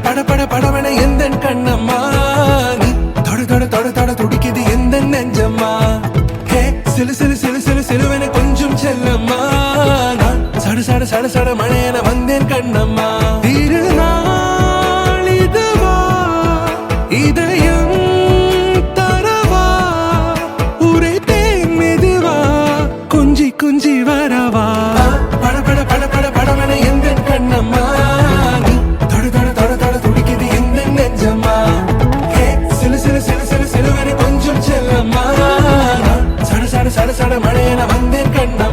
படவன எந்த கண்ணம்மா நீ தொட துடிக்குது எந்த நெஞ்சம்மா ஹே சிலு சிலு சிலு சிலு சிலுவென கொஞ்சம் செல்லம்மா நான் சட மழையென வந்தேன் கண்ணம்மா திருநாள் இதுவா இதயம் தரவா உரைத்தேன் மெதுவா கொஞ்சி வரவா படவன எந்த கண்ணம்மா நீ தொட துடிக்குது எந்த நெஞ்சம்மா ஹே சிலு சிலு சிலு சிலு சிலுவென கொஞ்சம் செல்லம்மா நான் சட மழையென வந்தேன் கண்ணம்மா